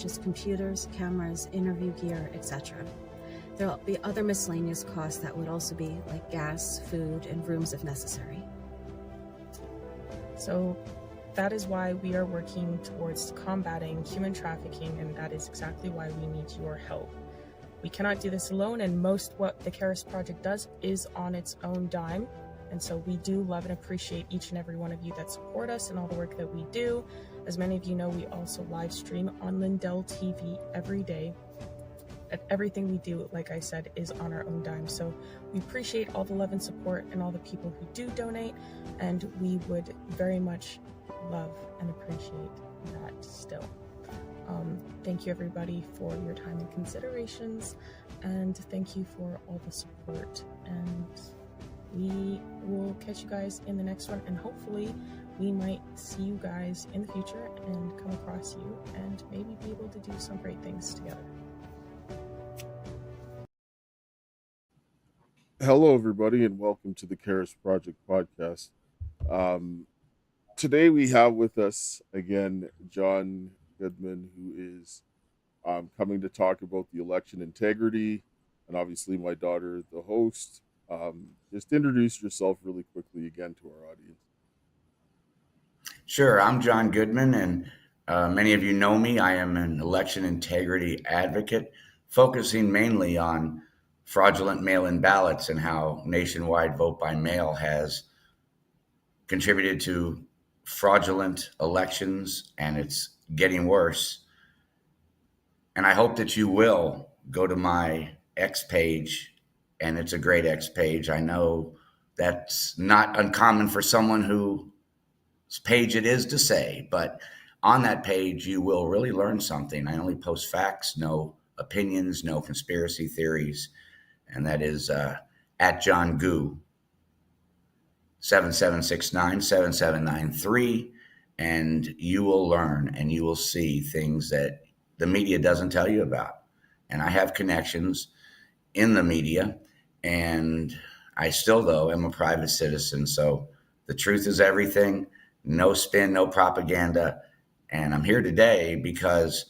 as computers, cameras, interview gear, etc. There will be other miscellaneous costs that would also be like gas, food, and rooms if necessary. So that is why we are working towards combating human trafficking, and that is exactly why we need your help. We cannot do this alone, and most what the Karis Project does is on its own dime. And so we do love and appreciate each and every one of you that support us and all the work that we do. As many of you know, we also live stream on Lindell TV every day. And everything we do, like I said, is on our own dime. So we appreciate all the love and support and all the people who do donate. And we would very much love and appreciate that still. Thank you everybody for your time and considerations. And thank you for all the support. And we will catch you guys in the next one, and hopefully we might see you guys in the future and come across you and maybe be able to do some great things together. Hello, everybody, and welcome to the Karis Project podcast. Today we have with us again John Goodman, who is coming to talk about the election integrity, and obviously my daughter, the host. Just introduce yourself really quickly again to our audience. Sure, I'm John Goodman, and many of you know me. I am an election integrity advocate, focusing mainly on fraudulent mail-in ballots and how nationwide vote by mail has contributed to fraudulent elections, and it's getting worse. And I hope that you will go to my X page, and it's a great X page. I know that's not uncommon for someone whose page it is to say, but on that page, you will really learn something. I only post facts, no opinions, no conspiracy theories, and that is at John Goo, 7769-7793, and you will learn and you will see things that the media doesn't tell you about. And I have connections in the media, and I still, though, am a private citizen. So the truth is everything, no spin, no propaganda. And I'm here today because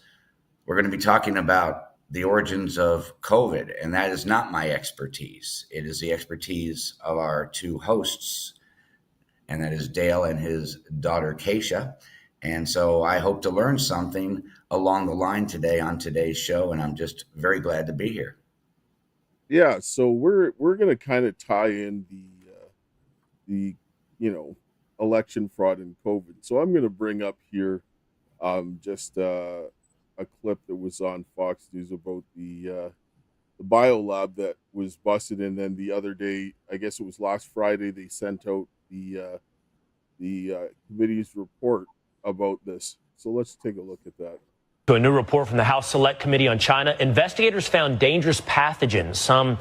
we're going to be talking about the origins of COVID, and that is not my expertise. It is the expertise of our two hosts, and that is Dale and his daughter, Kaysha. And so I hope to learn something along the line today on today's show, and I'm just very glad to be here. Yeah, so we're going to kind of tie in the election fraud and COVID. So I'm going to bring up here just a clip that was on Fox News about the biolab that was busted, and then the other day, I guess it was last Friday, they sent out the committee's report about this. So let's take a look at that. To a new report from the House Select Committee on China, investigators found dangerous pathogens, some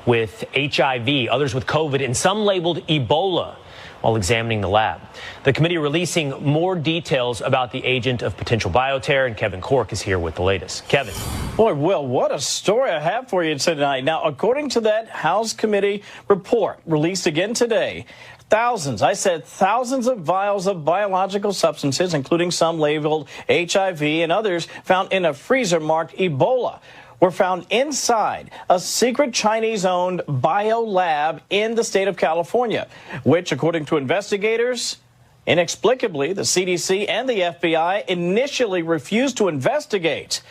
with HIV, others with COVID, and some labeled Ebola, while examining the lab. The committee releasing more details about the agent of potential bioterror, and Kevin Cork is here with the latest. Kevin. Boy, Will, what a story I have for you tonight. Now, according to that House committee report released again today, thousands of vials of biological substances, including some labeled HIV and others found in a freezer marked Ebola, were found inside a secret Chinese-owned biolab in the state of California, which, according to investigators, inexplicably, the CDC and the FBI initially refused to investigate.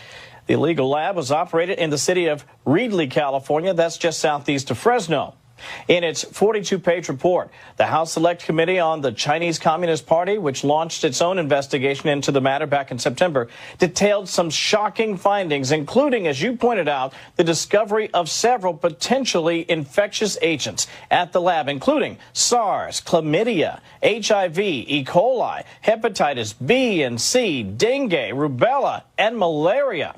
The illegal lab was operated in the city of Reedley, California. That's just southeast of Fresno. In its 42-page report, the House Select Committee on the Chinese Communist Party, which launched its own investigation into the matter back in September, detailed some shocking findings, including, as you pointed out, the discovery of several potentially infectious agents at the lab, including SARS, chlamydia, HIV, E. coli, hepatitis B and C, dengue, rubella, and malaria.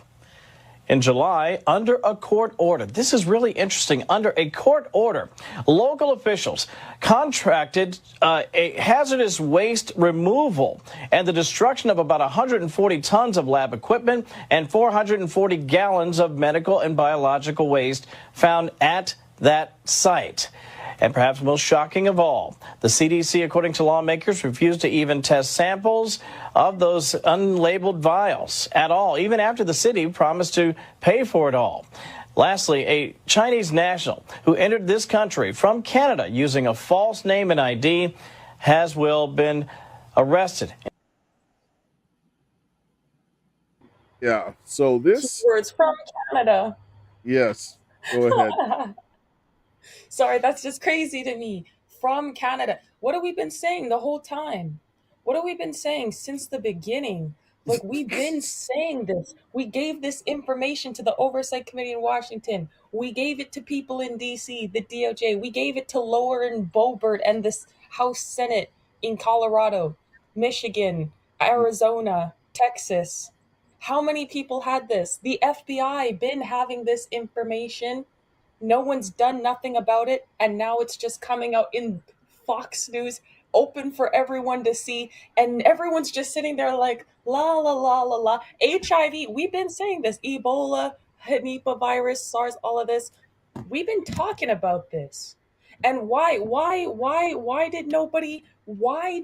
In July, under a court order, this is really interesting, under a court order, local officials contracted a hazardous waste removal and the destruction of about 140 tons of lab equipment and 440 gallons of medical and biological waste found at that site. And perhaps most shocking of all, the CDC, according to lawmakers, refused to even test samples of those unlabeled vials at all, even after the city promised to pay for it all. Lastly, a Chinese national who entered this country from Canada using a false name and ID has been arrested. Yeah, so this... Words from Canada. Yes, go ahead. Sorry, that's just crazy to me. From Canada. What have we been saying the whole time? What have we been saying since the beginning? Like, we've been saying this. We gave this information to the Oversight Committee in Washington. We gave it to people in D.C., the DOJ. We gave it to Lower and Boebert and this House Senate in Colorado, Michigan, Arizona, Texas. How many people had this? The FBI been having this information. No one's done nothing about it, and now it's just coming out in Fox News, open for everyone to see, and everyone's just sitting there like, la, la, la, la, la. HIV, we've been saying this. Ebola, Nipah virus, SARS, all of this. We've been talking about this. And why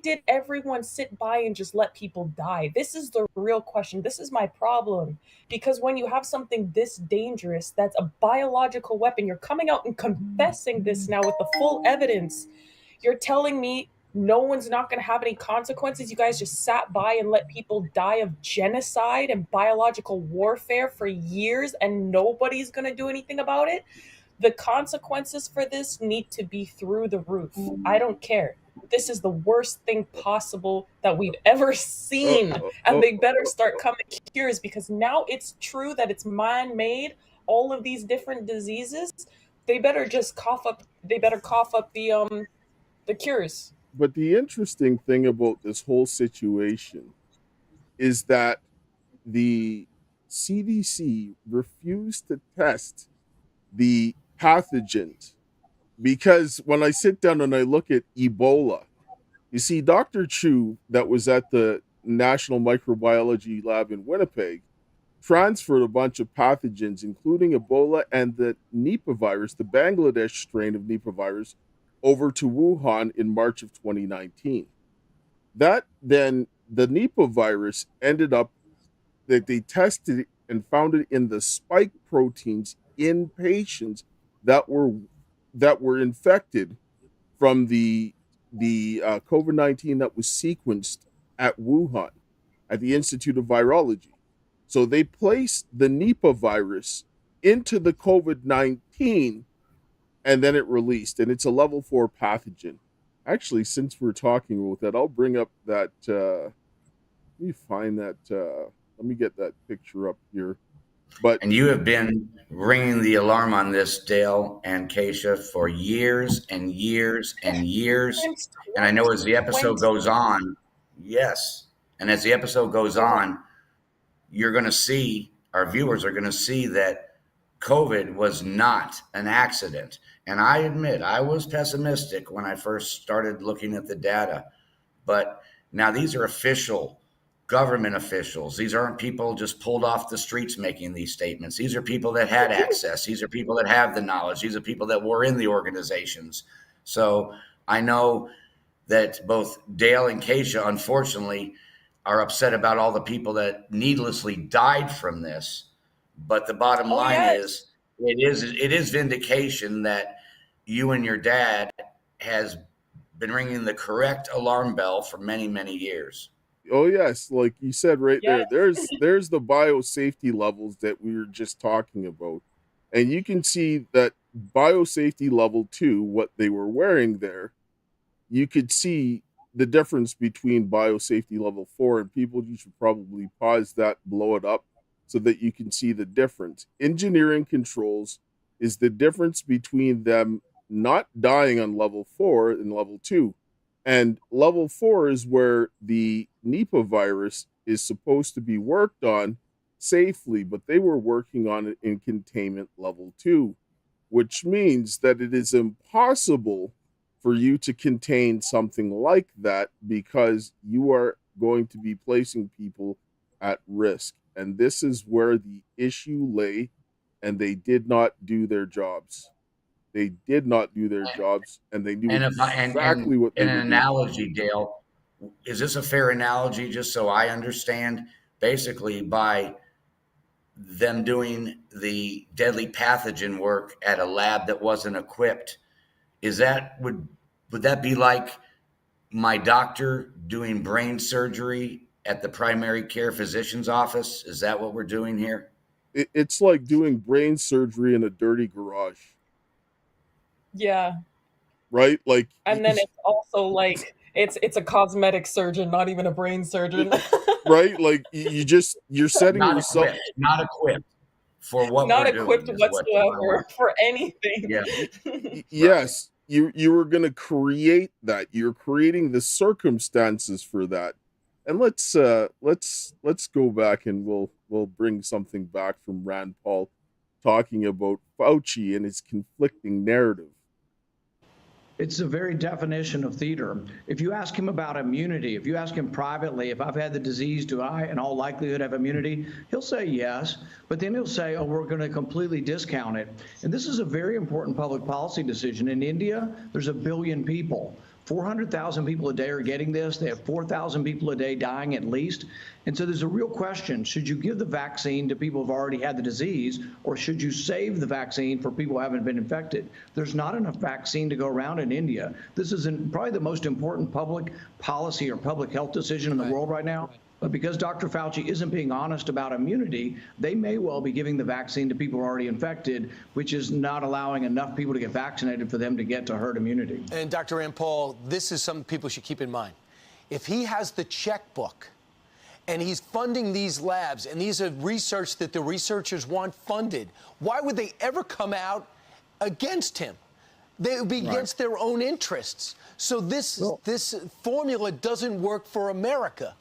did everyone sit by and just let people die? This is the real question. This is my problem. Because when you have something this dangerous, that's a biological weapon, you're coming out and confessing this now with the full evidence. You're telling me no one's not going to have any consequences? You guys just sat by and let people die of genocide and biological warfare for years and nobody's going to do anything about it? The consequences for this need to be through the roof. I don't care. This is the worst thing possible that we've ever seen. And they better start coming cures, because now it's true that it's man-made, all of these different diseases. They better just cough up the cures. But the interesting thing about this whole situation is that the CDC refused to test the pathogens, because when I sit down and I look at Ebola, you see Dr. Chu, that was at the National Microbiology Lab in Winnipeg, transferred a bunch of pathogens, including Ebola and the Nipah virus, the Bangladesh strain of Nipah virus, over to Wuhan in March of 2019. That then, the Nipah virus ended up, that they tested it and found it in the spike proteins in patients that were infected from the COVID-19 that was sequenced at Wuhan at the Institute of Virology. So they placed the Nipah virus into the COVID-19 and then it released, and it's a level 4 pathogen. Actually, since we're talking about that, I'll bring up that, let me find that, let me get that picture up here. But And you have been ringing the alarm on this, Dale and Kaysha, for years and years and years. And I know as the episode goes on, yes, and as the episode goes on, you're going to see, our viewers are going to see that COVID was not an accident. And I admit, I was pessimistic when I first started looking at the data. But now these are official government officials. These aren't people just pulled off the streets making these statements. These are people that had access. These are people that have the knowledge. These are people that were in the organizations. So I know that both Dale and Kaysha, unfortunately, are upset about all the people that needlessly died from this. But the bottom line is, it is vindication that you and your dad has been ringing the correct alarm bell for many, many years. Oh yes, like you said right there, there's the biosafety levels that we were just talking about. And you can see that biosafety level 2, what they were wearing there, you could see the difference between biosafety level 4, and people, you should probably pause that, blow it up so that you can see the difference. Engineering controls is the difference between them not dying on level 4 and level 2. And level 4 is where the Nipah virus is supposed to be worked on safely, but they were working on it in containment level 2, which means that it is impossible for you to contain something like that, because you are going to be placing people at risk. And this is where the issue lay, and they did not do their jobs. They did not do their jobs, and they knew And exactly what they in were an doing. analogy, Dale, is this a fair analogy? Just so I understand, basically by them doing the deadly pathogen work at a lab that wasn't equipped, would that be like my doctor doing brain surgery at the primary care physician's office? Is that what we're doing here? It's like doing brain surgery in a dirty garage, Yeah. right? Like, And then it's also like it's a cosmetic surgeon, not even a brain surgeon. right? Like you're setting Not yourself. not equipped for what Not we're equipped doing. Is what whatsoever for anything. Yeah. Yes, you were going to create that. You're creating the circumstances for that. And let's go back, and we'll bring something back from Rand Paul talking about Fauci and his conflicting narrative. It's the very definition of theater. If you ask him about immunity, if you ask him privately, if I've had the disease, do I in all likelihood have immunity? He'll say yes, but then he'll say, oh, we're going to completely discount it. And this is a very important public policy decision. In India, there's 1 billion people. 400,000 people a day are getting this. They have 4,000 people a day dying at least. And so there's a real question. Should you give the vaccine to people who've already had the disease, or should you save the vaccine for people who haven't been infected? There's not enough vaccine to go around in India. This is probably the most important public policy or public health decision in the world right now. But because Dr. Fauci isn't being honest about immunity, they may well be giving the vaccine to people already infected, which is not allowing enough people to get vaccinated for them to get to herd immunity. And Dr. Rand Paul, this is something people should keep in mind. If he has the checkbook and he's funding these labs, and these are research that the researchers want funded, why would they ever come out against him? They would be against their own interests. So this formula doesn't work for America.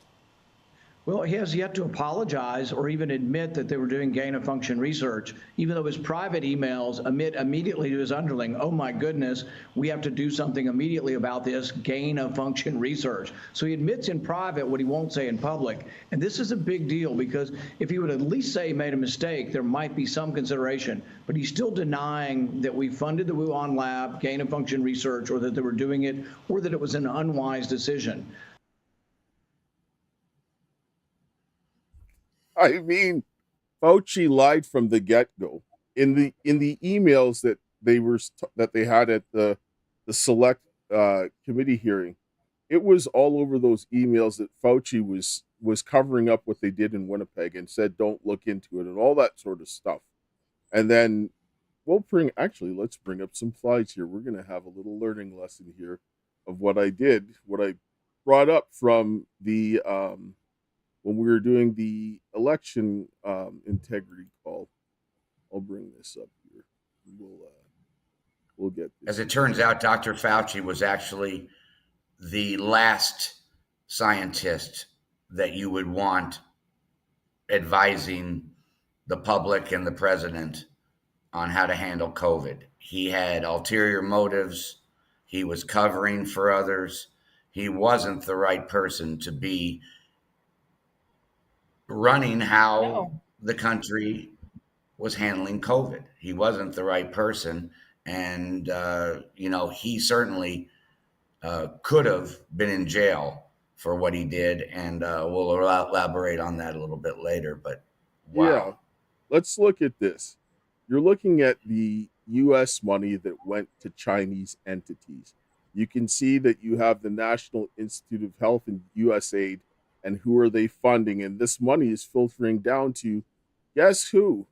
Well, he has yet to apologize or even admit that they were doing gain-of-function research, even though his private emails admit immediately to his underling, oh my goodness, we have to do something immediately about this gain-of-function research. So he admits in private what he won't say in public. And this is a big deal, because if he would at least say he made a mistake, there might be some consideration. But he's still denying that we funded the Wuhan lab, gain-of-function research, or that they were doing it, or that it was an unwise decision. I mean, Fauci lied from the get-go. In the emails that they had at the select committee hearing, it was all over those emails that Fauci was covering up what they did in Winnipeg and said don't look into it and all that sort of stuff. And then let's bring up some slides here. We're going to have a little learning lesson here of what I brought up from the when we were doing the election integrity call. I'll bring this up here. We'll get this. As it turns out, Dr. Fauci was actually the last scientist that you would want advising the public and the president on how to handle COVID. He had ulterior motives. He was covering for others. He wasn't the right person to be running how the country was handling COVID. He wasn't the right person. And, he certainly could have been in jail for what he did. And we'll elaborate on that a little bit later. But wow. Yeah, let's look at this. You're looking at the U.S. money that went to Chinese entities. You can see that you have the National Institute of Health and USAID. And who are they funding? And this money is filtering down to, guess who?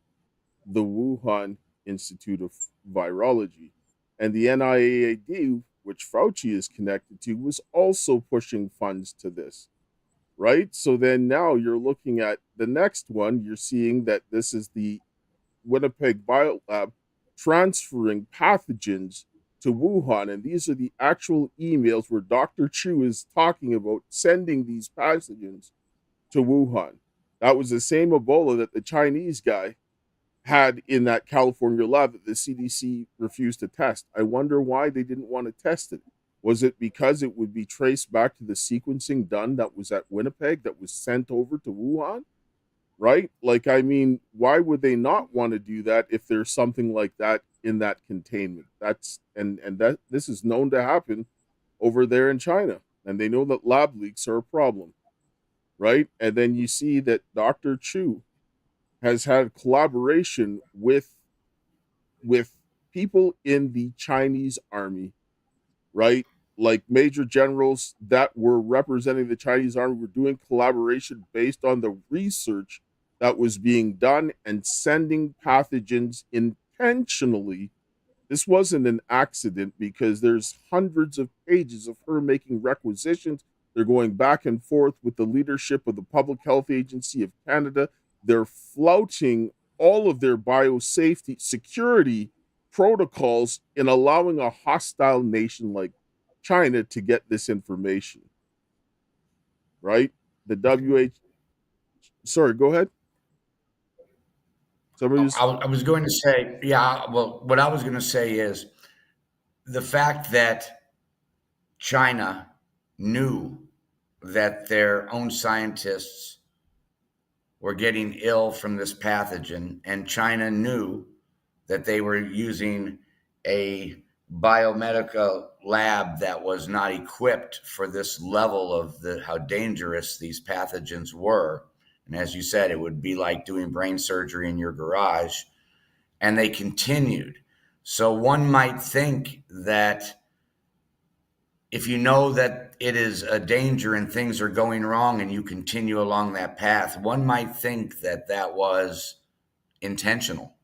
The Wuhan Institute of Virology. And the NIAID, which Fauci is connected to, was also pushing funds to this, right? So then now you're looking at the next one. You're seeing that this is the Winnipeg biolab transferring pathogens to Wuhan, and these are the actual emails where Dr. Chu is talking about sending these pathogens to Wuhan. That was the same Ebola that the Chinese guy had in that California lab that the CDC refused to test. I wonder why they didn't want to test it. Was it because it would be traced back to the sequencing done that was at Winnipeg that was sent over to Wuhan? Right? Like, I mean, why would they not want to do that if there's something like that in that containment. That's and that this is known to happen over there in China, and they know that lab leaks are a problem, right? And then you see that Dr. Chu has had collaboration with people in the Chinese army, right? Like major generals that were representing the Chinese army were doing collaboration based on the research that was being done and sending pathogens intentionally. This wasn't an accident because there's hundreds of pages of her making requisitions. They're going back and forth with the leadership of the Public Health Agency of Canada. They're flouting all of their biosafety security protocols in allowing a hostile nation like China to get this information. Right? The WHO. Sorry, go ahead. I was going to say, yeah, well, what I was going to say is the fact that China knew that their own scientists were getting ill from this pathogen, and China knew that they were using a biomedical lab that was not equipped for this level of how dangerous these pathogens were. And as you said, it would be like doing brain surgery in your garage. And they continued. So one might think that if you know that it is a danger and things are going wrong and you continue along that path, one might think that that was intentional.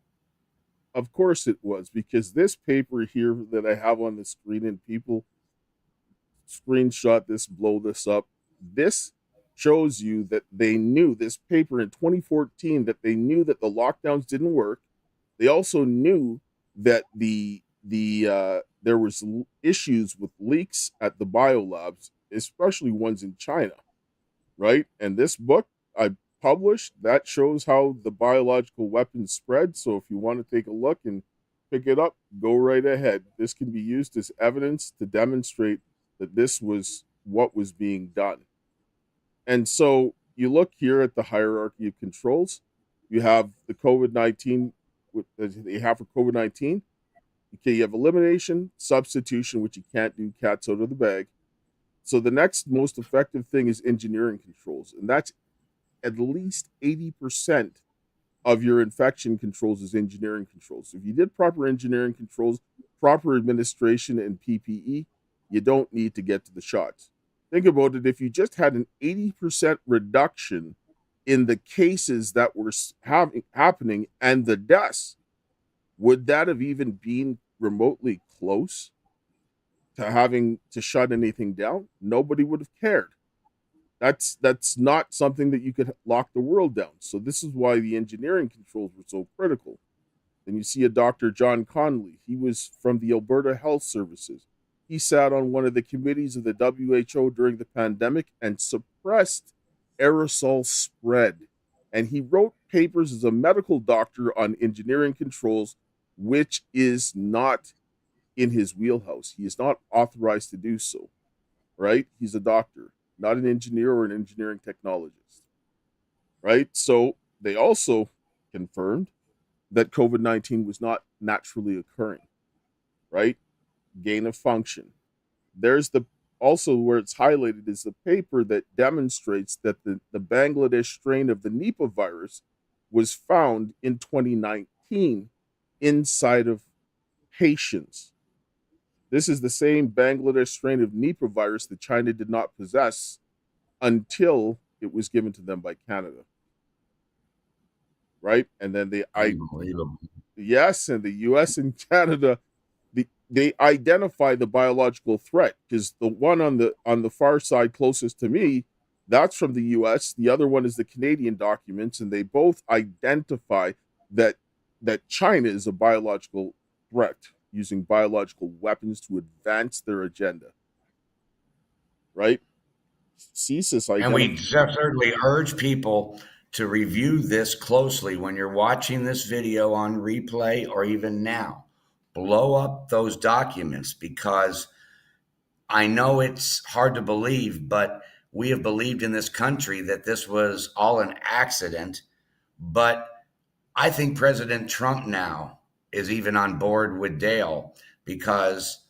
Of course it was, because this paper here that I have on the screen, and people screenshot this, blow this up, this shows you that they knew, this paper in 2014, that they knew that the lockdowns didn't work. They also knew that there was issues with leaks at the biolabs, especially ones in China, right? And this book I published that shows how the biological weapons spread. So if you want to take a look and pick it up, go right ahead. This can be used as evidence to demonstrate that this was what was being done. And so you look here at the hierarchy of controls. You have the COVID-19, that they have for COVID-19. Okay, you have elimination, substitution, which you can't do, cat's out of the bag. So the next most effective thing is engineering controls, and that's at least 80% of your infection controls is engineering controls. So if you did proper engineering controls, proper administration, and PPE, you don't need to get to the shots. Think about it. If you just had an 80% reduction in the cases that were happening and the deaths, would that have even been remotely close to having to shut anything down? Nobody would have cared. That's not something that you could lock the world down. So this is why the engineering controls were so critical. Then you see a Dr. John Connolly. He was from the Alberta Health Services. He sat on one of the committees of the WHO during the pandemic and suppressed aerosol spread. And he wrote papers as a medical doctor on engineering controls, which is not in his wheelhouse. He is not authorized to do so, right? He's a doctor, not an engineer or an engineering technologist, right? So they also confirmed that COVID-19 was not naturally occurring, right? Gain of function. There's also where it's highlighted is the paper that demonstrates that the Bangladesh strain of the Nipah virus was found in 2019 inside of patients. This is the same Bangladesh strain of Nipah virus that China did not possess until it was given to them by Canada. Right? And then yes, and the US and Canada, they identify the biological threat, because the one on the far side closest to me, that's from the US. The other one is the Canadian documents, and they both identify that China is a biological threat, using biological weapons to advance their agenda. Right? CSIS and we certainly urge people to review this closely when you're watching this video on replay or even now. Blow up those documents, because I know it's hard to believe, but we have believed in this country that this was all an accident. But I think President Trump now is even on board with Dale, because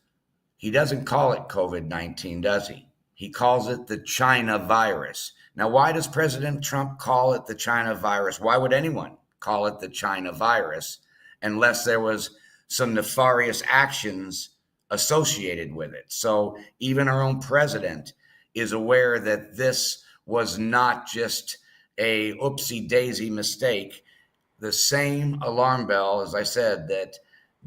he doesn't call it COVID-19, does he? He calls it the China virus. Now, why does President Trump call it the China virus? Why would anyone call it the China virus unless there was some nefarious actions associated with it? So even our own president is aware that this was not just a oopsie daisy mistake. The same alarm bell, as I said, that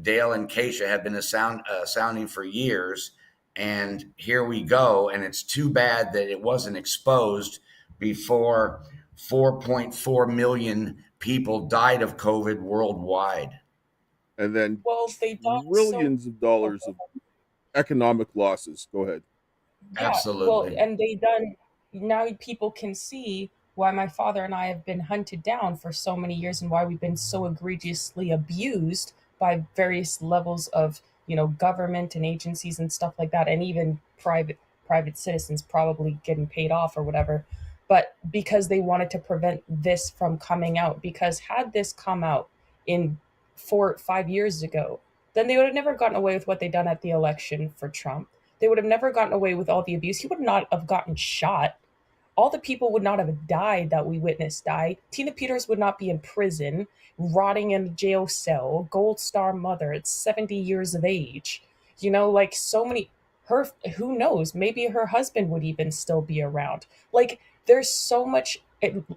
Dale and Kaysha have been sounding for years. And here we go. And it's too bad that it wasn't exposed before 4.4 million people died of COVID worldwide. And then they trillions of dollars of economic losses. Go ahead. Yeah, Absolutely. well, and they done, now people can see why my father and I have been hunted down for so many years and why we've been so egregiously abused by various levels of, government and agencies and stuff like that, and even private citizens probably getting paid off or whatever. But because they wanted to prevent this from coming out, because had this come out in 4 or 5 years ago, then they would have never gotten away with what they done at the election for Trump. They would have never gotten away with all the abuse. He would not have gotten shot. All the people would not have died that we witnessed die. Tina Peters would not be in prison, rotting in a jail cell, Gold Star mother at 70 years of age. So many, who knows, maybe her husband would even still be around. There's so much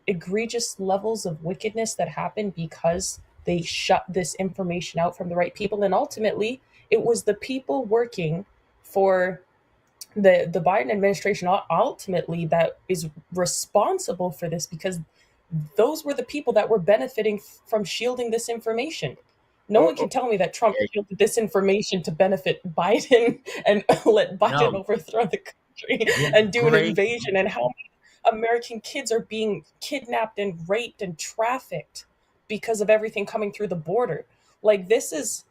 egregious levels of wickedness that happen because they shut this information out from the right people. And ultimately, it was the people working for the Biden administration ultimately that is responsible for this, because those were the people that were benefiting from shielding this information. No one can tell me that Trump shielded this information to benefit Biden and let Biden overthrow the country and do an invasion, and how many American kids are being kidnapped and raped and trafficked because of everything coming through the border. This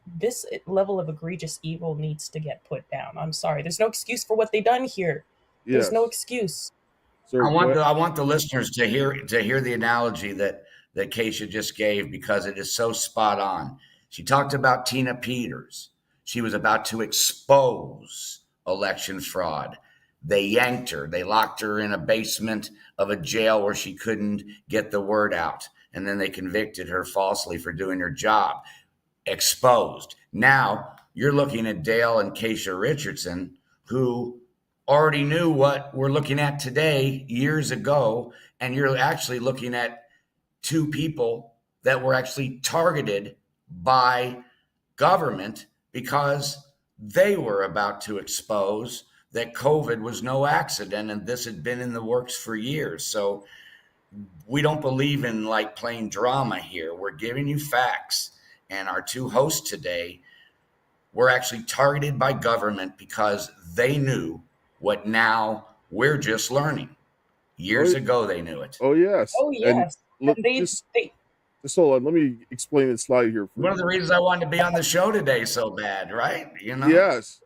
level of egregious evil needs to get put down. I'm sorry. There's no excuse for what they done here. There's no excuse. Sir, I want the listeners to hear the analogy that Kaysha just gave, because it is so spot on. She talked about Tina Peters. She was about to expose election fraud. They yanked her. They locked her in a basement of a jail where she couldn't get the word out. And then they convicted her falsely for doing her job. Exposed. Now you're looking at Dale and Kaysha Richardson, who already knew what we're looking at today years ago. And you're actually looking at two people that were actually targeted by government because they were about to expose that COVID was no accident and this had been in the works for years. So we don't believe in playing drama here. We're giving you facts. And our two hosts today were actually targeted by government because they knew what now we're just learning. Years ago, they knew it. Oh, yes. Oh, yes. Just hold on. Let me explain this slide here. One of the reasons I wanted to be on the show today so bad, right? Yes.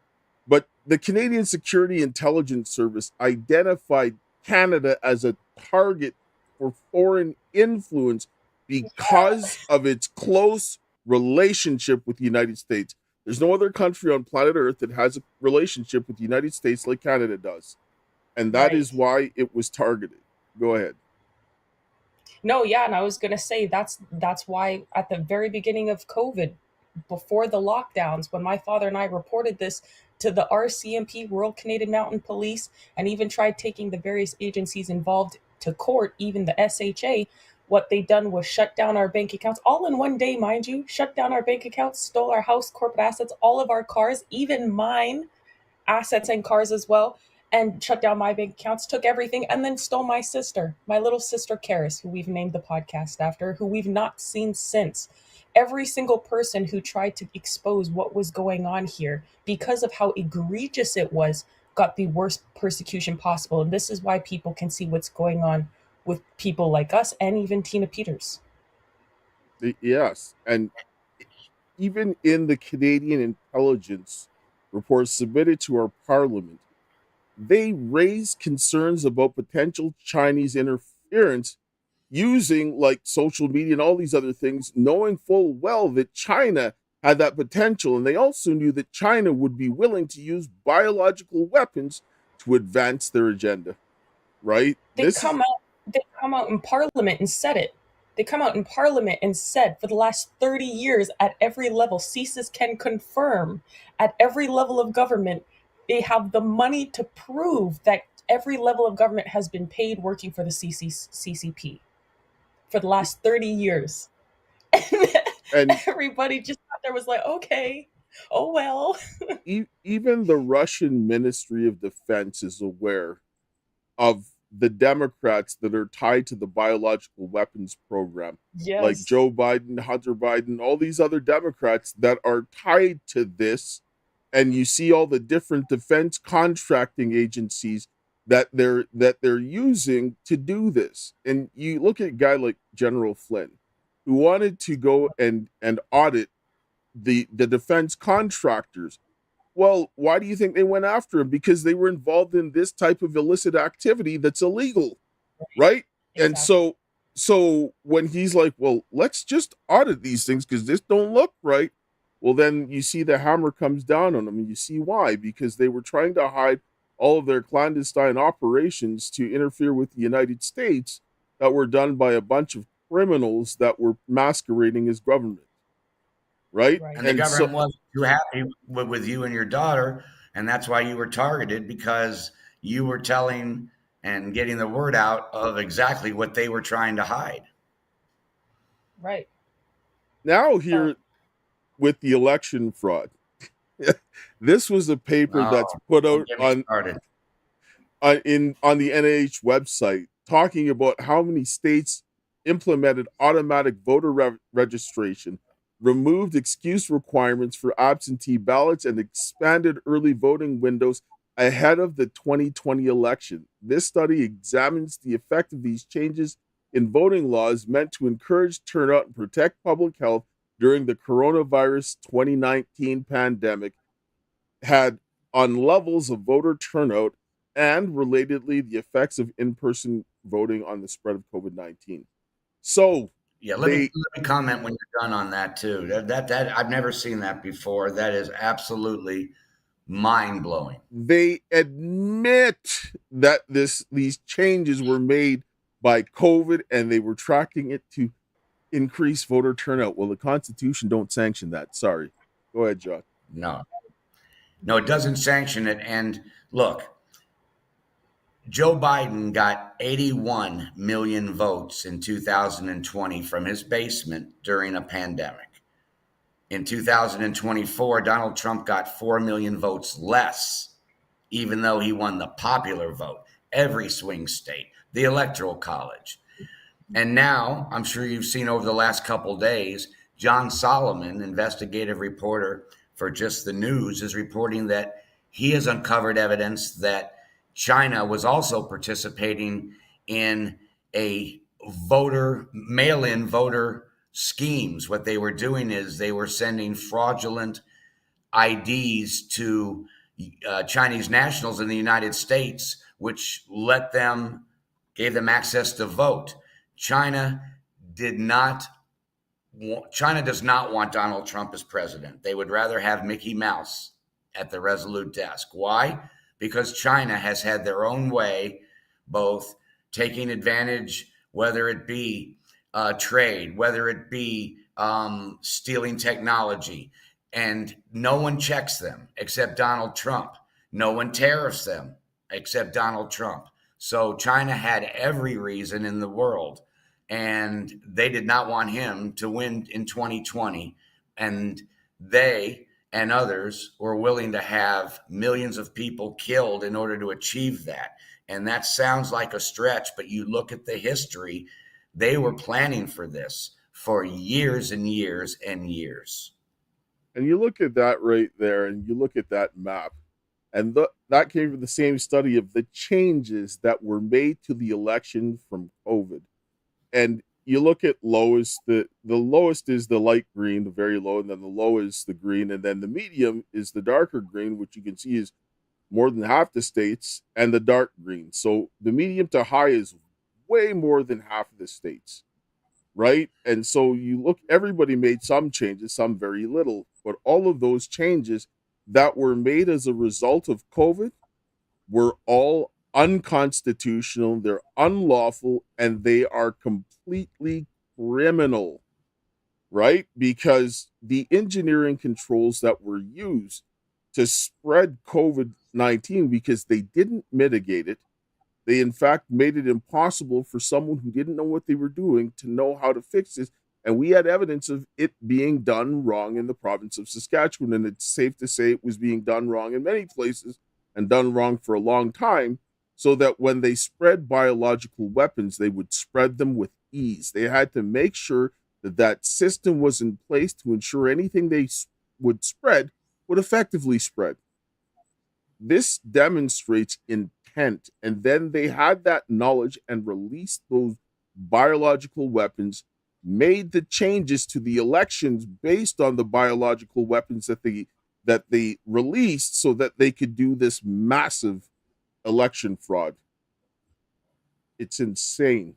But the Canadian Security Intelligence Service identified Canada as a target for foreign influence because of its close relationship with the United States. There's no other country on planet Earth that has a relationship with the United States like Canada does. And that is why it was targeted. Go ahead. No, yeah, and I was going to say that's why at the very beginning of COVID, before the lockdowns, when my father and I reported this to the RCMP, Royal Canadian Mountain Police, and even tried taking the various agencies involved to court, even the SHA, what they done was shut down our bank accounts, all in one day, mind you, shut down our bank accounts, stole our house, corporate assets, all of our cars, even mine, assets and cars as well, and shut down my bank accounts, took everything, and then stole my sister, my little sister Karis, who we've named the podcast after, who we've not seen since. Every single person who tried to expose what was going on here, because of how egregious it was, got the worst persecution possible. And this is why people can see what's going on with people like us and even Tina Peters. Yes. And even in the Canadian intelligence reports submitted to our parliament, they raised concerns about potential Chinese interference using social media and all these other things, knowing full well that China had that potential, and they also knew that China would be willing to use biological weapons to advance their agenda. Right? They come out in Parliament and said it. They come out in Parliament and said for the last 30 years at every level, CSIS can confirm at every level of government, they have the money to prove that every level of government has been paid working for the CCP for the last 30 years. And everybody just thought there was like, okay, oh well. Even the Russian Ministry of Defense is aware of the Democrats that are tied to the biological weapons program, Yes. like Joe Biden, Hunter Biden, all these other Democrats that are tied to this. And you see all the different defense contracting agencies that they're using to do this. And you look at a guy like General Flynn, who wanted to go and audit the defense contractors. Well, why do you think they went after him? Because they were involved in this type of illicit activity that's illegal, right? Exactly. And so when he's like, well, let's just audit these things because this don't look right. Well, then you see the hammer comes down on them, and you see why, because they were trying to hide all of their clandestine operations to interfere with the United States that were done by a bunch of criminals that were masquerading as government. Right? And the government wasn't too happy with you and your daughter, and that's why you were targeted, because you were telling and getting the word out of exactly what they were trying to hide. Right. Now here with the election fraud, this was a paper that's put out on the NIH website talking about how many states implemented automatic voter registration, removed excuse requirements for absentee ballots, and expanded early voting windows ahead of the 2020 election. This study examines the effect of these changes in voting laws meant to encourage turnout and protect public health during the coronavirus 2019 pandemic had on levels of voter turnout and, relatedly, the effects of in-person voting on the spread of COVID-19. So, yeah, let me comment when you're done on that too. That I've never seen that before. That is absolutely mind-blowing. They admit that these changes were made by COVID, and they were tracking it to increase voter turnout. Well, the Constitution don't sanction that. Sorry. Go ahead, John. No, it doesn't sanction it. And look, Joe Biden got 81 million votes in 2020 from his basement during a pandemic. In 2024, Donald Trump got 4 million votes less, even though he won the popular vote, every swing state, the Electoral College. And now, I'm sure you've seen over the last couple days, John Solomon, investigative reporter for Just the News, is reporting that he has uncovered evidence that China was also participating in a mail-in voter schemes. What they were doing is they were sending fraudulent IDs to Chinese nationals in the United States, which gave them access to vote. China does not want Donald Trump as president. They would rather have Mickey Mouse at the Resolute desk. Why? Because China has had their own way, both taking advantage, whether it be trade, whether it be stealing technology, and no one checks them except Donald Trump. No one tariffs them except Donald Trump. So China had every reason in the world, and they did not want him to win in 2020. And they and others were willing to have millions of people killed in order to achieve that. And that sounds like a stretch, but you look at the history, they were planning for this for years and years and years. And you look at that right there, and you look at that map, and that came from the same study of the changes that were made to the election from COVID. And you look at lowest, the lowest is the light green, the very low, and then the low is the green, and then the medium is the darker green, which you can see is more than half the states, and the dark green. So the medium to high is way more than half of the states. right? And so you look, everybody made some changes, some very little, but all of those changes that were made as a result of COVID were all unconstitutional, they're unlawful, and they are completely criminal, right? Because the engineering controls that were used to spread COVID-19, because they didn't mitigate it, they in fact made it impossible for someone who didn't know what they were doing to know how to fix this. And we had evidence of it being done wrong in the province of Saskatchewan. And it's safe to say it was being done wrong in many places and done wrong for a long time, so that when they spread biological weapons, they would spread them with ease. They had to make sure that that system was in place to ensure anything they would spread would effectively spread. This demonstrates intent. And then they had that knowledge and released those biological weapons, made the changes to the elections based on the biological weapons that they released, so that they could do this massive election fraud. It's insane.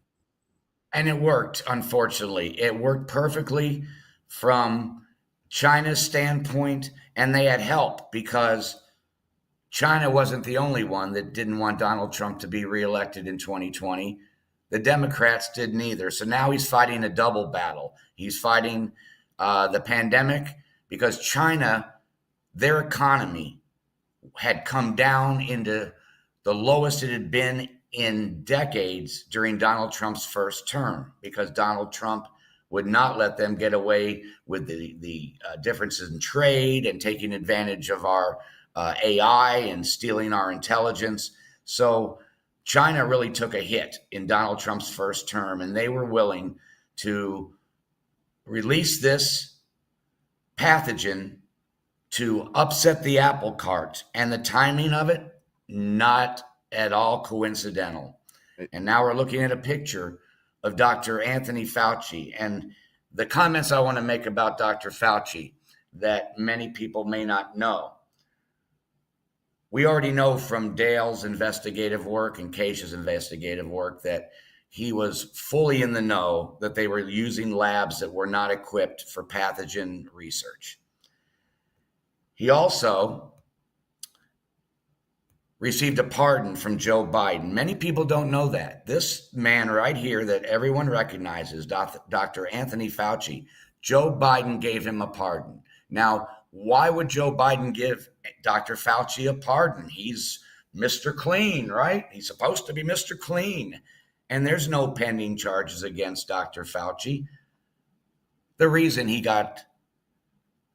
And it worked, unfortunately. It worked perfectly from China's standpoint, and they had help because China wasn't the only one that didn't want Donald Trump to be reelected in 2020. The Democrats didn't either. So now he's fighting a double battle. He's fighting the pandemic because China, their economy had come down into the lowest it had been in decades during Donald Trump's first term, because Donald Trump would not let them get away with the differences in trade and taking advantage of our AI and stealing our intelligence. So China really took a hit in Donald Trump's first term, and they were willing to release this pathogen to upset the apple cart. And the timing of it, not at all coincidental. And now we're looking at a picture of Dr. Anthony Fauci. And the comments I want to make about Dr. Fauci that many people may not know. We already know from Dale's investigative work and Kaysha's investigative work that he was fully in the know that they were using labs that were not equipped for pathogen research. He also received a pardon from Joe Biden. Many people don't know that. This man right here that everyone recognizes, Dr. Anthony Fauci, Joe Biden gave him a pardon. Now, why would Joe Biden give Dr. Fauci a pardon? He's Mr. Clean, right? He's supposed to be Mr. Clean. And there's no pending charges against Dr. Fauci. The reason he got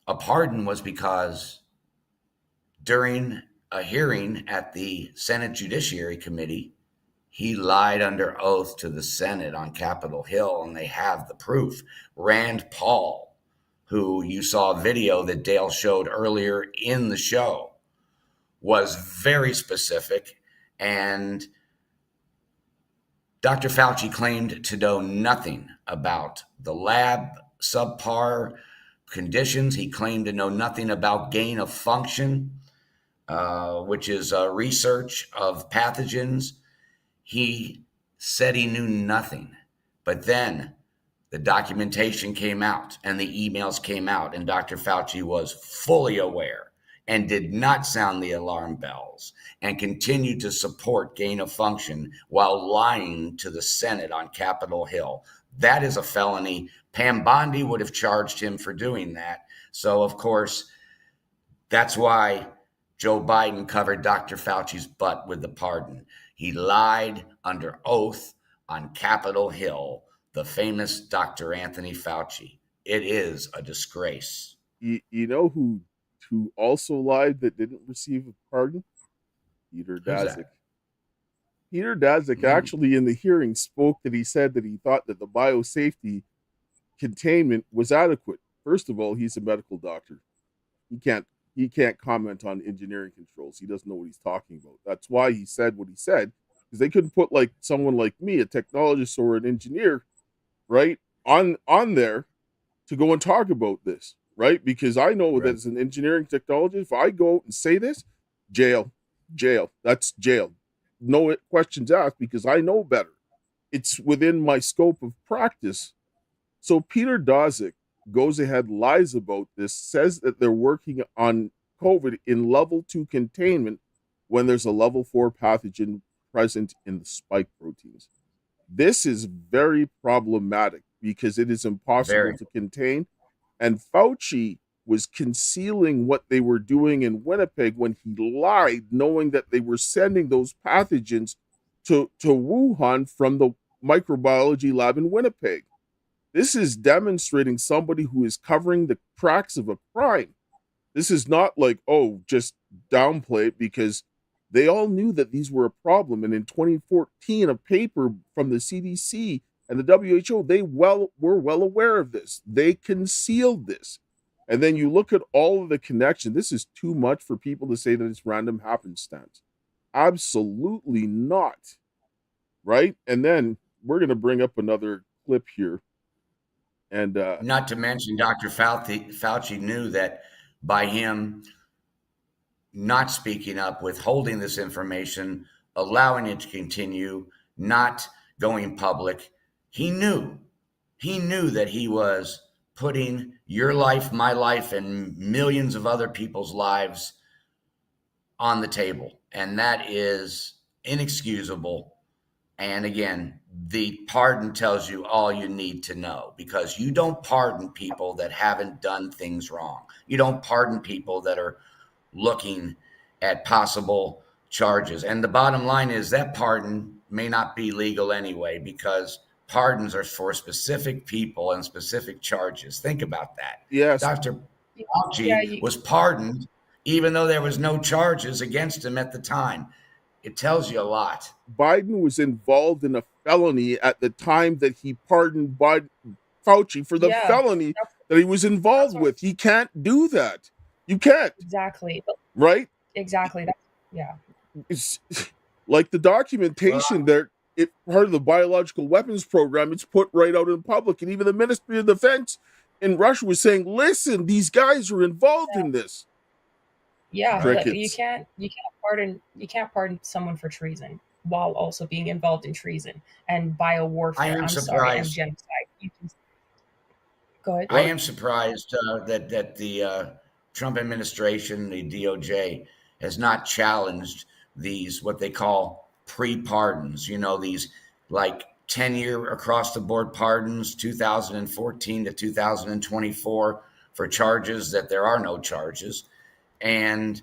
a pardon was because during a hearing at the Senate Judiciary Committee, he lied under oath to the Senate on Capitol Hill, and they have the proof. Rand Paul, who you saw a video that Dale showed earlier in the show, was very specific, and Dr. Fauci claimed to know nothing about the lab subpar conditions. He claimed to know nothing about gain of function, which is research of pathogens. He said he knew nothing. But then the documentation came out and the emails came out, and Dr. Fauci was fully aware and did not sound the alarm bells and continued to support gain of function while lying to the Senate on Capitol Hill. That is a felony. Pam Bondi would have charged him for doing that. So, of course, that's why Joe Biden covered Dr. Fauci's butt with the pardon. He lied under oath on Capitol Hill, the famous Dr. Anthony Fauci. It is a disgrace. You know who also lied that didn't receive a pardon? Peter Daszak. Peter Daszak actually in the hearing spoke that he said that he thought that the biosafety containment was adequate. First of all, he's a medical doctor. He can't comment on engineering controls. He doesn't know what he's talking about. That's why he said what he said, because they couldn't put like someone like me, a technologist or an engineer, right, on there to go and talk about this, right? Because I know that as an engineering technologist, if I go out and say this, jail, that's jail. No questions asked, because I know better. It's within my scope of practice So Peter Daszak goes ahead, lies about this, says that they're working on COVID in level 2 containment when there's a level 4 pathogen present in the spike proteins. This is very problematic because it is impossible to contain. And Fauci was concealing what they were doing in Winnipeg when he lied, knowing that they were sending those pathogens to Wuhan from the microbiology lab in Winnipeg. This is demonstrating somebody who is covering the tracks of a crime. This is not like, oh, just downplay it, because they all knew that these were a problem. And in 2014, a paper from the CDC and the WHO, they were well aware of this. They concealed this. And then you look at all of the connection. This is too much for people to say that it's random happenstance. Absolutely not. Right? And then we're going to bring up another clip here. And not to mention, Dr. Fauci knew that by him not speaking up, withholding this information, allowing it to continue, not going public, he knew that he was putting your life, my life, and millions of other people's lives on the table. And that is inexcusable. And again, the pardon tells you all you need to know, because you don't pardon people that haven't done things wrong. You don't pardon people that are looking at possible charges. And the bottom line is that pardon may not be legal anyway, because pardons are for specific people and specific charges. Think about that. Yes. Dr. Fauci was pardoned even though there was no charges against him at the time. It tells you a lot. Biden was involved in a felony at the time that he pardoned Fauci for the felony that he was involved with. He can't do that. You can't. Exactly. Right? Exactly. It's like the documentation there. It part of the biological weapons program. It's put right out in public, and even the Ministry of Defense in Russia was saying, "Listen, these guys are involved in this." Yeah, but you can't pardon someone for treason while also being involved in treason and biowarfare. I am surprised. And genocide. Go ahead. I am surprised that the Trump administration, the DOJ, has not challenged these, what they call pre-pardons, these like 10-year across the board pardons, 2014 to 2024, for charges that there are no charges. And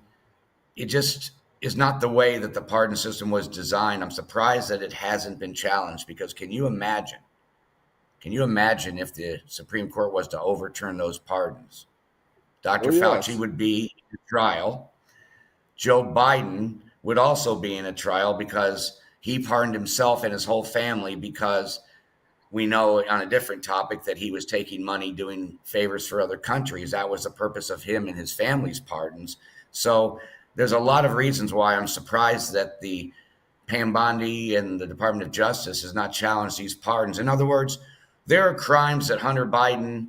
it just is not the way that the pardon system was designed. I'm surprised that it hasn't been challenged, because can you imagine if the Supreme Court was to overturn those pardons? Dr. Fauci would be in trial. Joe Biden would also be in a trial, because he pardoned himself and his whole family, because we know on a different topic that he was taking money doing favors for other countries. That was the purpose of him and his family's pardons. So there's a lot of reasons why I'm surprised that the Pam Bondi and the Department of Justice has not challenged these pardons. In other words, there are crimes that Hunter Biden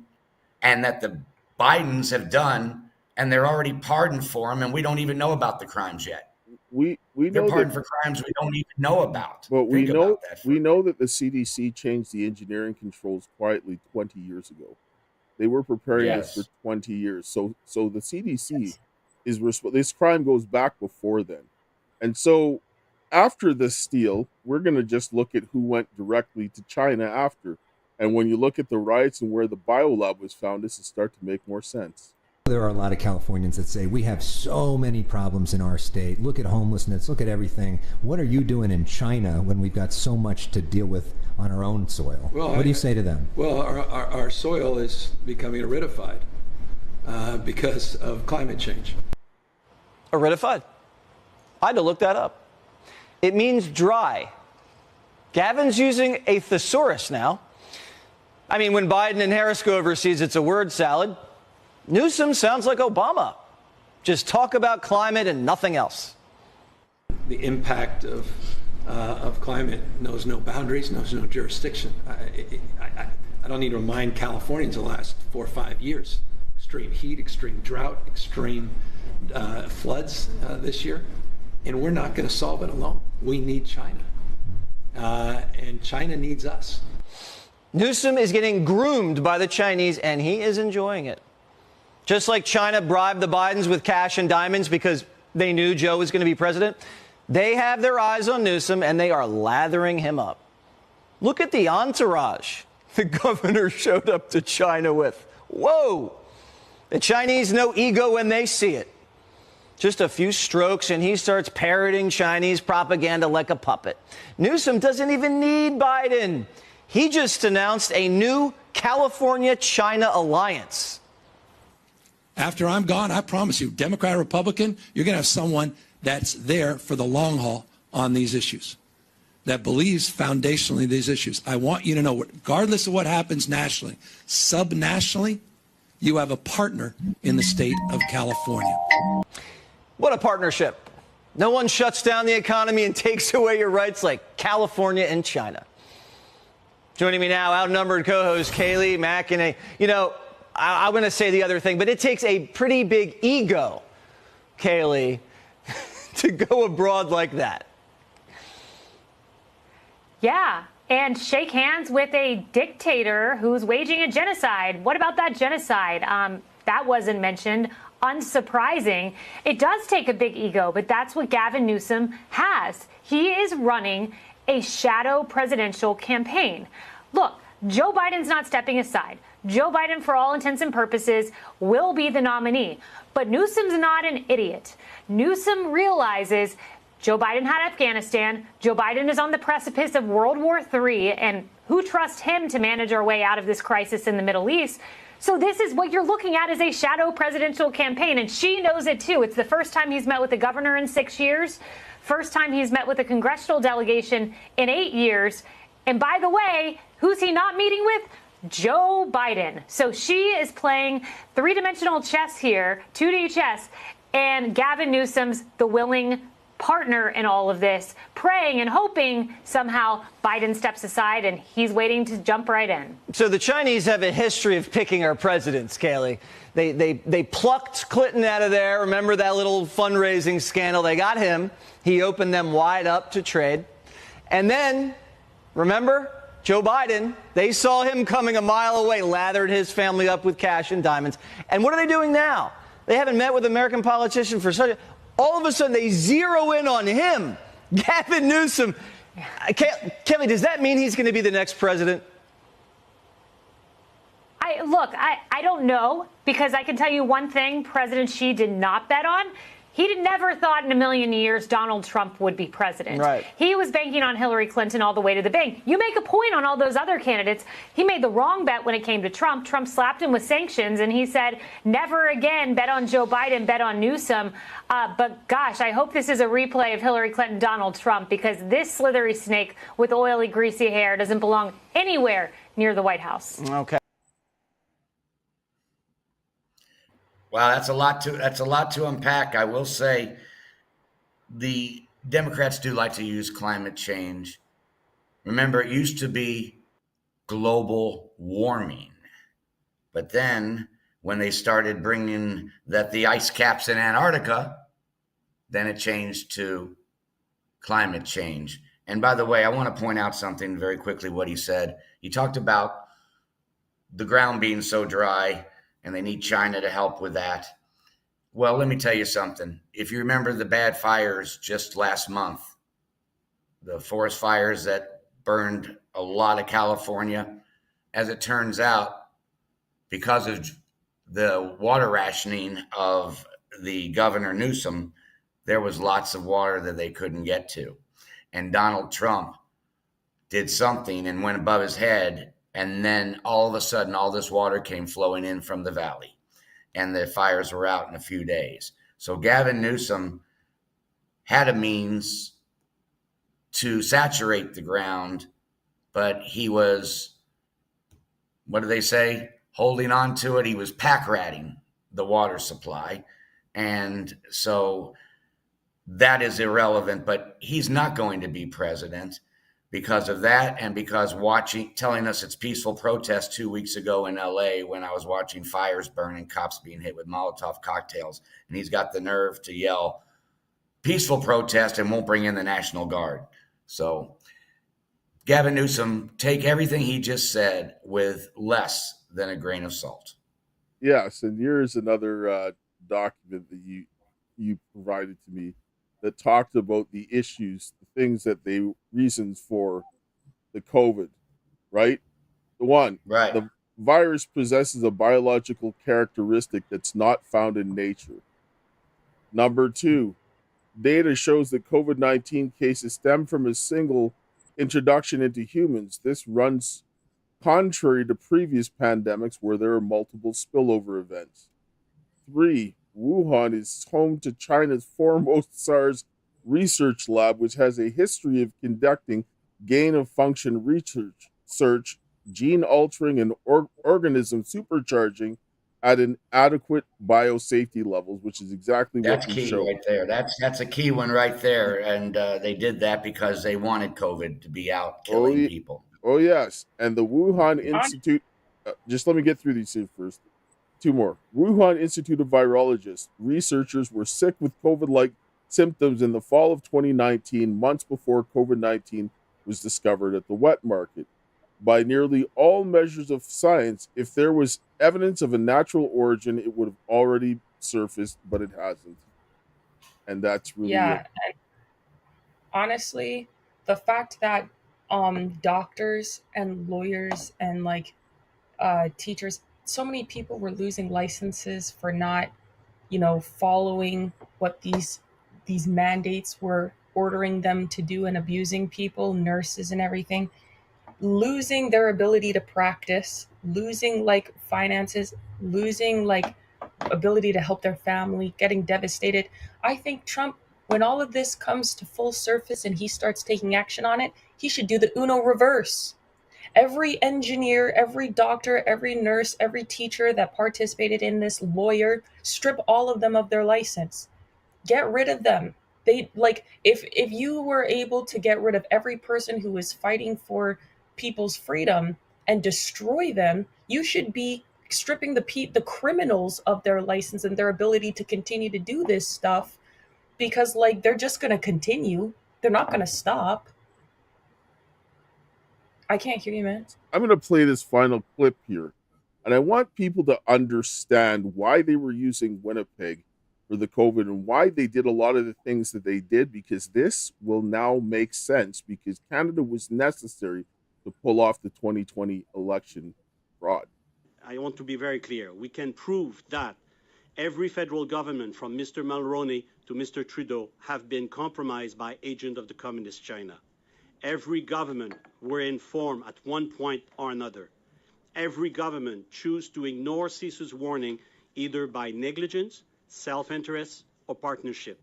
and that the Bidens have done, and they're already pardoned for them, and we don't even know about the crimes yet. We They're know pardoned for crimes we don't even know about. But we know that the CDC changed the engineering controls quietly 20 years ago. They were preparing this for 20 years. So the CDC is this crime goes back before then. And so after this steal, we're going to just look at who went directly to China after. And when you look at the riots and where the biolab was found, this will start to make more sense. There are a lot of Californians that say, we have so many problems in our state. Look at homelessness, look at everything. What are you doing in China when we've got so much to deal with on our own soil? Well, what do you say to them? Well, our soil is becoming aridified because of climate change. Aridified? I had to look that up. It means dry. Gavin's using a thesaurus now. I mean, when Biden and Harris go overseas, it's a word salad. Newsom sounds like Obama. Just talk about climate and nothing else. The impact of climate knows no boundaries, knows no jurisdiction. I don't need to remind Californians the last 4 or 5 years. Extreme heat, extreme drought, extreme floods this year. And we're not going to solve it alone. We need China. And China needs us. Newsom is getting groomed by the Chinese, and he is enjoying it. Just like China bribed the Bidens with cash and diamonds because they knew Joe was going to be president, they have their eyes on Newsom, and they are lathering him up. Look at the entourage the governor showed up to China with. Whoa! The Chinese know ego when they see it. Just a few strokes, and he starts parroting Chinese propaganda like a puppet. Newsom doesn't even need Biden. He just announced a new California-China alliance. After I'm gone, I promise you, Democrat or Republican, you're going to have someone that's there for the long haul on these issues, that believes foundationally these issues. I want you to know, regardless of what happens nationally, subnationally, you have a partner in the state of California. What a partnership. No one shuts down the economy and takes away your rights like California and China. Joining me now, outnumbered co-host Kaylee, Mac, and I'm going to say the other thing, but it takes a pretty big ego, Kaylee, to go abroad like that. Yeah, and shake hands with a dictator who's waging a genocide. What about that genocide? That wasn't mentioned. Unsurprising. It does take a big ego, but that's what Gavin Newsom has. He is running a shadow presidential campaign. Look, Joe Biden's not stepping aside. Joe Biden, for all intents and purposes, will be the nominee. But Newsom's not an idiot. Newsom realizes Joe Biden had Afghanistan. Joe Biden is on the precipice of World War III, and who trusts him to manage our way out of this crisis in the Middle East? So this is what you're looking at, is a shadow presidential campaign, and she knows it too. It's the first time he's met with the governor in 6 years, first time he's met with a congressional delegation in 8 years. And by the way, who's he not meeting with? Joe Biden. So she is playing three-dimensional chess here, 2D chess, and Gavin Newsom's the willing partner in all of this, praying and hoping somehow Biden steps aside and he's waiting to jump right in. So the Chinese have a history of picking our presidents, Kaylee. They plucked Clinton out of there. Remember that little fundraising scandal? They got him. He opened them wide up to trade. And then, remember, Joe Biden, they saw him coming a mile away, lathered his family up with cash and diamonds. And what are they doing now? They haven't met with American politicians for such a... All of a sudden, they zero in on him, Gavin Newsom. Kelly, does that mean he's going to be the next president? I don't know, because I can tell you one thing President Xi did not bet on. He never thought in a million years Donald Trump would be president. Right. He was banking on Hillary Clinton all the way to the bank. You make a point on all those other candidates. He made the wrong bet when it came to Trump. Trump slapped him with sanctions, and he said, never again bet on Joe Biden, bet on Newsom. But gosh, I hope this is a replay of Hillary Clinton, Donald Trump, because this slithery snake with oily, greasy hair doesn't belong anywhere near the White House. Okay. Wow, that's a lot to unpack. I will say the Democrats do like to use climate change. Remember, it used to be global warming. But then when they started bringing the ice caps in Antarctica, then it changed to climate change. And by the way, I want to point out something very quickly, what he said. He talked about the ground being so dry and they need China to help with that. Well, let me tell you something. If you remember the bad fires just last month, the forest fires that burned a lot of California, as it turns out, because of the water rationing of the Governor Newsom, there was lots of water that they couldn't get to. And Donald Trump did something and went above his head. And then all of a sudden, all this water came flowing in from the valley, and the fires were out in a few days. So Gavin Newsom had a means to saturate the ground, but he was, what do they say, holding on to it. He was pack ratting the water supply. And so that is irrelevant, but he's not going to be president because of that, and because telling us it's peaceful protest 2 weeks ago in LA when I was watching fires burn and cops being hit with Molotov cocktails, and he's got the nerve to yell peaceful protest and won't bring in the National Guard. So Gavin Newsom, take everything he just said with less than a grain of salt. Yes, and here's another document that you provided to me that talked about the issues, the things that they reasons for the COVID, right? The one, Right. the virus possesses a biological characteristic that's not found in nature. Number two, data shows that COVID-19 cases stem from a single introduction into humans. This runs contrary to previous pandemics where there are multiple spillover events. 3. Wuhan is home to China's foremost SARS research lab, which has a history of conducting gain-of-function research, gene-altering, and organism supercharging at an adequate biosafety levels, which is exactly That's what we key showed. right there. That's a key one right there. And they did that because they wanted COVID to be out killing people. Oh, yes. And the Wuhan Institute, just let me get through these two first. Two more. Wuhan Institute of Virologists. Researchers were sick with COVID-like symptoms in the fall of 2019, months before COVID-19 was discovered at the wet market. By nearly all measures of science, if there was evidence of a natural origin, it would have already surfaced, but it hasn't. And that's really and honestly, the fact that doctors and lawyers and teachers, so many people were losing licenses for not, following what these mandates were ordering them to do and abusing people, nurses and everything, losing their ability to practice, losing finances, losing ability to help their family, getting devastated. I think Trump, when all of this comes to full surface and he starts taking action on it, he should do the Uno reverse. Every engineer, every doctor, every nurse, every teacher that participated in this, lawyer, strip all of them of their license. Get rid of them. They if you were able to get rid of every person who is fighting for people's freedom and destroy them, you should be stripping the criminals of their license and their ability to continue to do this stuff, because they're just going to continue. They're not going to stop. I can't hear you, man. I'm going to play this final clip here, and I want people to understand why they were using Winnipeg for the COVID and why they did a lot of the things that they did, because this will now make sense, because Canada was necessary to pull off the 2020 election fraud. I want to be very clear. We can prove that every federal government, from Mr. Mulroney to Mr. Trudeau, have been compromised by agents of the Communist China. Every government were informed at one point or another. Every government choose to ignore CISA's warning, either by negligence, self-interest, or partisanship.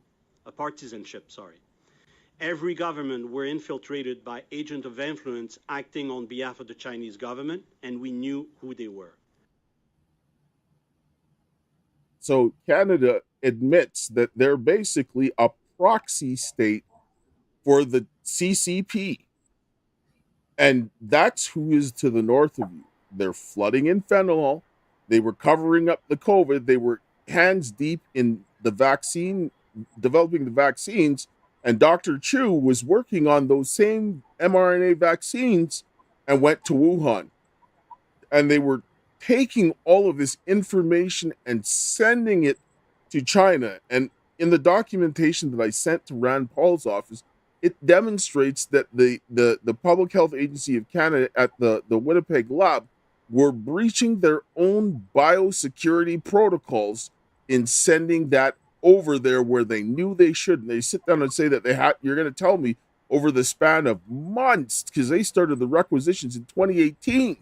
Every government were infiltrated by agents of influence acting on behalf of the Chinese government, and we knew who they were. So Canada admits that they're basically a proxy state for the CCP. And that's who is to the north of you. They're flooding in fentanyl. They were covering up the COVID. They were hands deep in the vaccine, developing the vaccines. And Dr. Chu was working on those same mRNA vaccines and went to Wuhan. And they were taking all of this information and sending it to China. And in the documentation that I sent to Rand Paul's office, it demonstrates that the Public Health Agency of Canada at the Winnipeg lab were breaching their own biosecurity protocols in sending that over there where they knew they shouldn't. They sit down and say that you're going to tell me over the span of months, because they started the requisitions in 2018,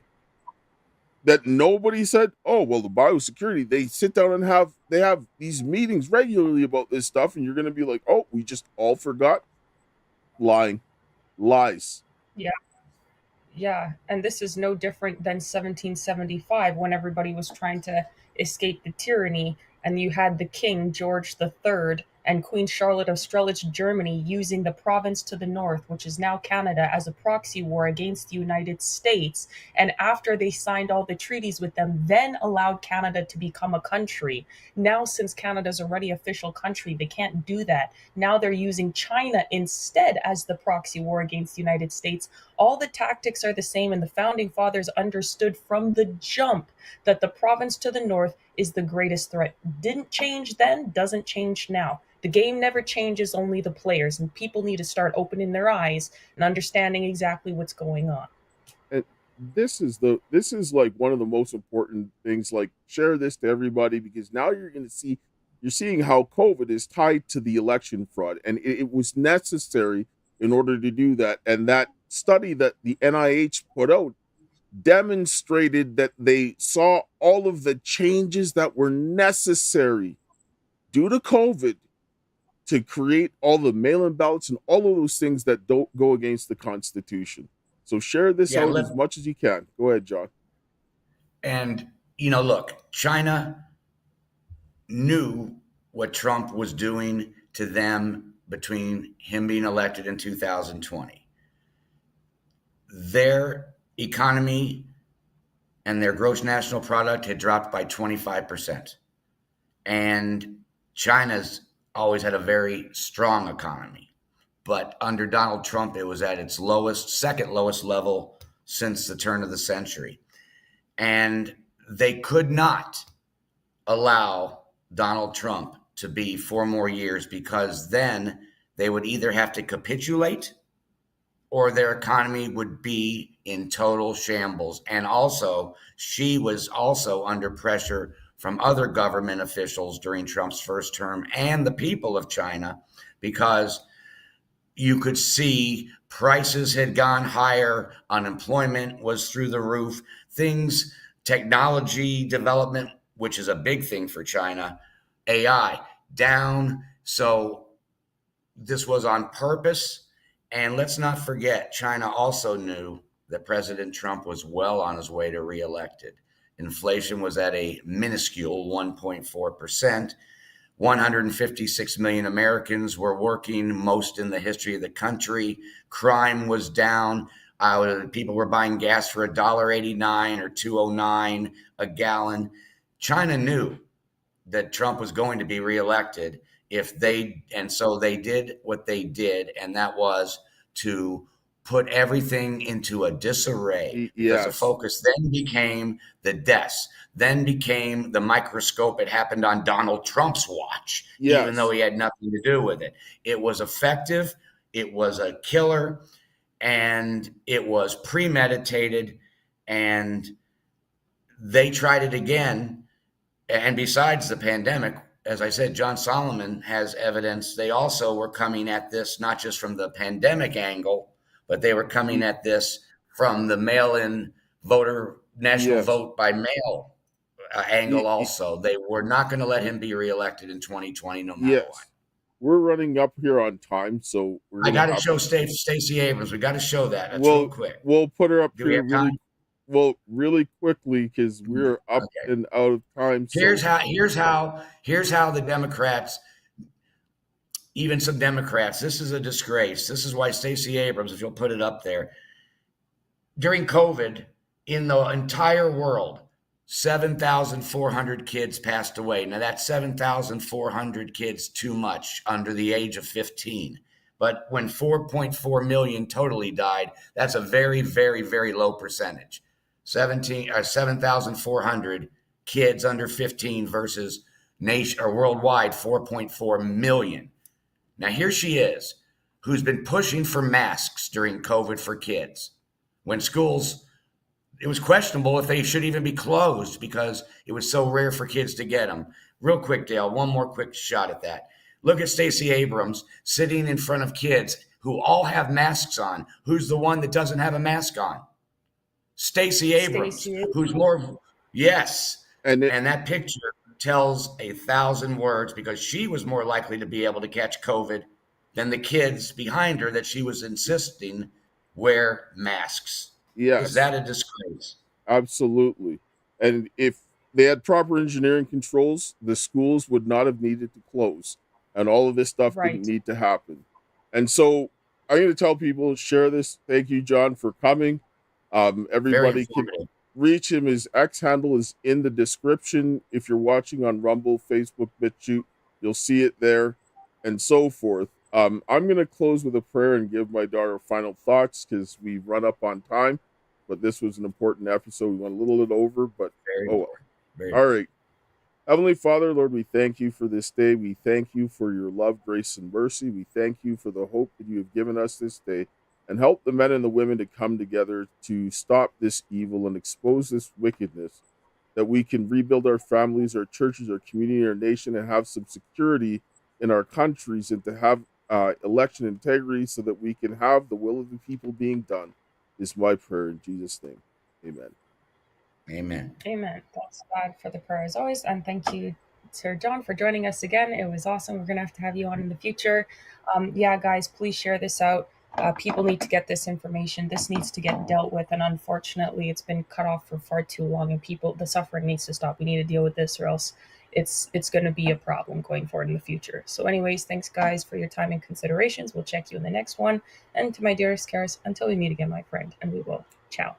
that nobody said, oh, well, the biosecurity, they sit down and they have these meetings regularly about this stuff, and you're going to be like, oh, we just all forgot. Lying. Lies. Yeah. And this is no different than 1775, when everybody was trying to escape the tyranny, and you had the King, George III, and Queen Charlotte of Strelitz, Germany, using the province to the north, which is now Canada, as a proxy war against the United States. And after they signed all the treaties with them, then allowed Canada to become a country. Now, since Canada's already official country, they can't do that. Now they're using China instead as the proxy war against the United States. All the tactics are the same, and the founding fathers understood from the jump that the province to the north is the greatest threat. Didn't change then, doesn't change now. The game never changes, only the players, and people need to start opening their eyes and understanding exactly what's going on. And this is like one of the most important things. Like, share this to everybody, because now you're seeing how COVID is tied to the election fraud, and it was necessary in order to do that. And that study that the NIH put out demonstrated that they saw all of the changes that were necessary due to COVID to create all the mail-in ballots and all of those things that don't go against the Constitution. So share this out as much as you can. Go ahead, John. And, look, China knew what Trump was doing to them between him being elected in 2020. Their economy and their gross national product had dropped by 25%. And China's always had a very strong economy. But under Donald Trump, it was at its second lowest level since the turn of the century. And they could not allow Donald Trump to be 4 more years, because then they would either have to capitulate or their economy would be in total shambles. And also, she was also under pressure from other government officials during Trump's first term and the people of China, because you could see prices had gone higher, unemployment was through the roof, technology development, which is a big thing for China, AI, down. So this was on purpose. And let's not forget, China also knew that President Trump was well on his way to reelected. Inflation was at a minuscule 1.4%. 156 million Americans were working, most in the history of the country. Crime was down. People were buying gas for $1.89 or $2.09 a gallon. China knew that Trump was going to be reelected so they did what they did, and that was to put everything into a disarray. Because the focus then became the deaths, then became the microscope. It happened on Donald Trump's watch, even though he had nothing to do with it. It was effective. It was a killer, and it was premeditated, and they tried it again. And besides the pandemic, as I said, John Solomon has evidence. They also were coming at this not just from the pandemic angle, but they were coming at this from the mail-in national vote by mail angle also. They were not going to let him be reelected in 2020 no matter what. We're running up here on time, so I got to show Stacey Abrams. We got to show that. That's real quick. We'll put her up here really quickly, because we're up and out of time. So. Here's how the Democrats, even some Democrats, this is a disgrace. This is why Stacey Abrams, if you'll put it up there, during COVID, in the entire world, 7,400 kids passed away. Now that's 7,400 kids too much under the age of 15. But when 4.4 million totally died, that's a very, very, very low percentage. 7,400 kids under 15 versus worldwide 4.4 million. Now here she is, who's been pushing for masks during COVID for kids, when schools, it was questionable if they should even be closed because it was so rare for kids to get them. Real quick, Dale, one more quick shot at that. Look at Stacey Abrams sitting in front of kids who all have masks on. Who's the one that doesn't have a mask on? Stacey Abrams, who's more, and that picture tells 1,000 words, because she was more likely to be able to catch COVID than the kids behind her that she was insisting wear masks. Yes. Is that a disgrace? Absolutely. And if they had proper engineering controls, the schools would not have needed to close. and all of this stuff Right. didn't need to happen. And so I'm going to tell people, share this. Thank you, John, for coming. Everybody can reach him. His X handle is in the description. If you're watching on Rumble, Facebook, BitChute, you'll see it there, and so forth. I'm going to close with a prayer and give my daughter final thoughts because we've run up on time, but this was an important episode. We went a little bit over, but all right. Heavenly Father, Lord, we thank you for this day. We thank you for your love, grace, and mercy. We thank you for the hope that you have given us this day, and help the men and the women to come together to stop this evil and expose this wickedness, that we can rebuild our families, our churches, our community, our nation, and have some security in our countries, and to have election integrity so that we can have the will of the people being done, is my prayer in Jesus' name. Amen. Amen. Amen. Thanks, God, for the prayer as always. And thank you, Sir John, for joining us again. It was awesome. We're going to have you on in the future. Yeah, guys, please share this out. People need to get this information. This needs to get dealt with. And unfortunately, it's been cut off for far too long. And the suffering needs to stop. We need to deal with this, or else it's going to be a problem going forward in the future. So anyways, thanks, guys, for your time and considerations. We'll check you in the next one. And to my dearest Karis, until we meet again, my friend, and we will. Ciao.